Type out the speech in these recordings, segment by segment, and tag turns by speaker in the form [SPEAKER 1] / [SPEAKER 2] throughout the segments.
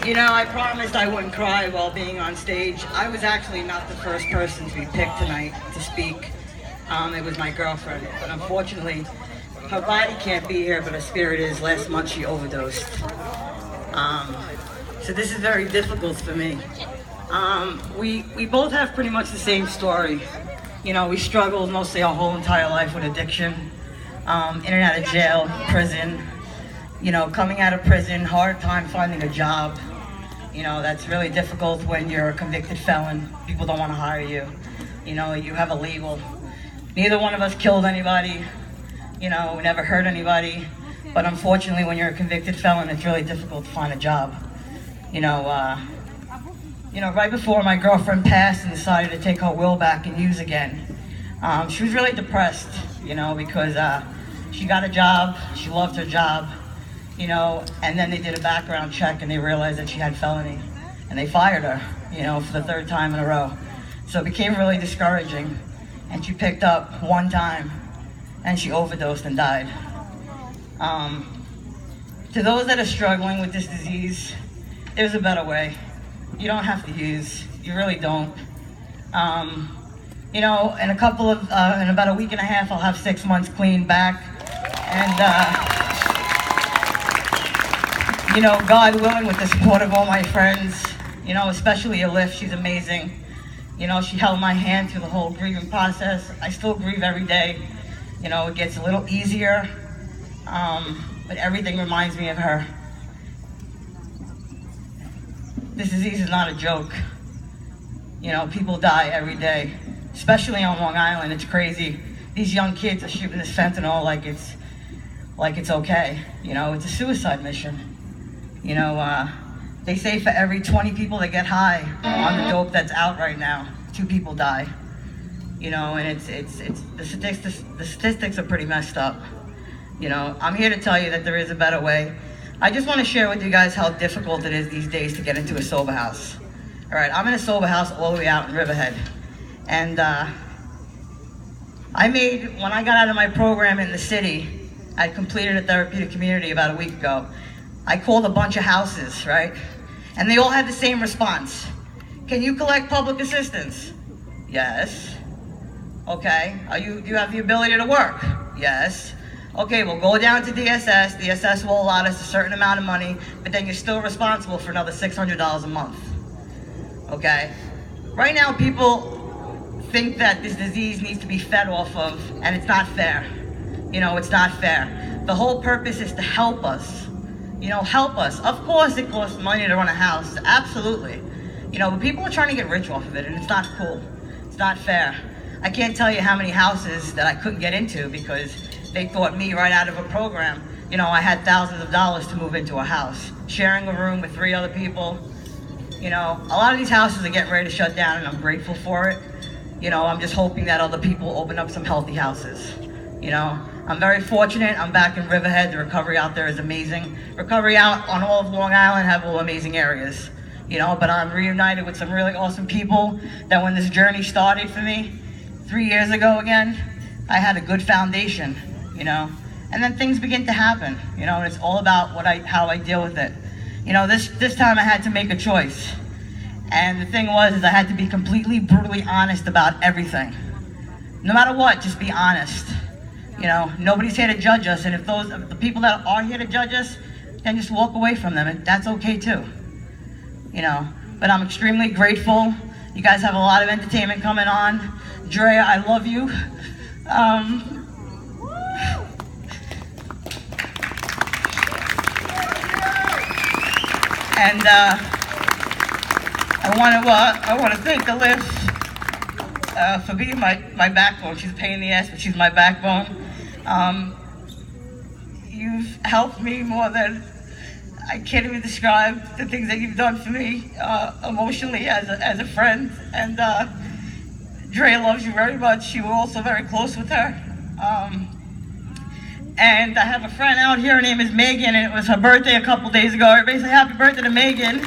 [SPEAKER 1] You know, I promised I wouldn't cry while being on stage. I was actually not the first person to be picked tonight to speak. It was my girlfriend, but unfortunately, her body can't be here, but her spirit is. Last month she overdosed. So this is very difficult for me. We both have pretty much the same story. You know, we struggled mostly our whole entire life with addiction. In and out of jail, prison. You know, coming out of prison, hard time finding a job. You know, that's really difficult when you're a convicted felon. People don't want to hire you. You know, you have a label. Neither one of us killed anybody. You know, we never hurt anybody. But unfortunately, when you're a convicted felon, it's really difficult to find a job. You know, right before my girlfriend passed and decided to take her will back and use again, she was really depressed, you know, because she got a job, she loved her job, you know, and then they did a background check and they realized that she had felony, and they fired her, you know, for the third time in a row. So it became really discouraging, and she picked up one time, and she overdosed and died. To those that are struggling with this disease, there's a better way. You don't have to use, you really don't. You know, in about a week and a half, I'll have 6 months clean back, and you know, God willing, with the support of all my friends, you know, especially Alif, she's amazing. You know, she held my hand through the whole grieving process. I still grieve every day. You know, it gets a little easier, but everything reminds me of her. This disease is not a joke. You know, people die every day, especially on Long Island. It's crazy. These young kids are shooting this fentanyl like it's okay. You know, it's a suicide mission. You know, they say for every 20 people that get high on the dope that's out right now, 2 people die. You know, and it's the statistics are pretty messed up. You know, I'm here to tell you that there is a better way. I just want to share with you guys how difficult it is these days to get into a sober house. All right, I'm in a sober house all the way out in Riverhead. And when I got out of my program in the city, I completed a therapeutic community about a week ago. I called a bunch of houses, right? And they all had the same response. Can you collect public assistance? Yes. Okay, do you have the ability to work? Yes. Okay, well, go down to DSS. DSS will allot us a certain amount of money, but then you're still responsible for another $600 a month. Okay? Right now, people think that this disease needs to be fed off of, and it's not fair. You know, it's not fair. The whole purpose is to help us. You know, help us. Of course, it costs money to run a house. Absolutely. You know, but people are trying to get rich off of it, and it's not cool. It's not fair. I can't tell you how many houses that I couldn't get into because they thought me right out of a program. You know, I had thousands of dollars to move into a house, sharing a room with 3 other people. You know, a lot of these houses are getting ready to shut down, and I'm grateful for it. You know, I'm just hoping that other people open up some healthy houses. You know, I'm very fortunate. I'm back in Riverhead. The recovery out there is amazing. Recovery out on all of Long Island have all amazing areas. You know, but I'm reunited with some really awesome people that when this journey started for me 3 years ago again, I had a good foundation, you know, and then things begin to happen, you know, and it's all about how I deal with it. You know, this time I had to make a choice. And the thing was, I had to be completely, brutally honest about everything. No matter what, just be honest. You know, nobody's here to judge us, and if the people that are here to judge us, then just walk away from them, and that's okay too. You know, but I'm extremely grateful. You guys have a lot of entertainment coming on. Drea, I love you. And I want to thank Alif for being my backbone. She's a pain in the ass, but she's my backbone. You've helped me more than I can't even describe the things that you've done for me emotionally as a friend. And Dre loves you very much. You were also very close with her. And I have a friend out here, her name is Megan, and it was her birthday a couple days ago. Everybody say happy birthday to Megan.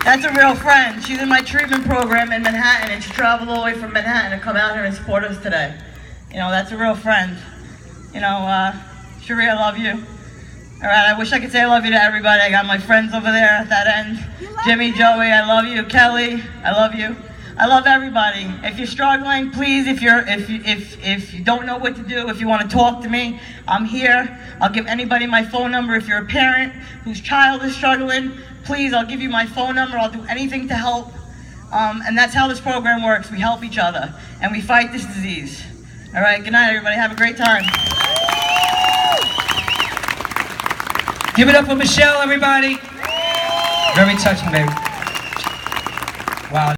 [SPEAKER 1] That's a real friend. She's in my treatment program in Manhattan, and she traveled all the way from Manhattan to come out here and support us today. You know, that's a real friend. You know, Cherie, I love you. All right, I wish I could say I love you to everybody. I got my friends over there at that end. Jimmy, Joey, I love you. Kelly, I love you. I love everybody. If you're struggling, please, if you don't know what to do, if you want to talk to me, I'm here. I'll give anybody my phone number. If you're a parent whose child is struggling, please, I'll give you my phone number. I'll do anything to help. And that's how this program works. We help each other, and we fight this disease. All right, good night, everybody. Have a great time.
[SPEAKER 2] Give it up for Michelle, everybody. Very touching, baby. Wow.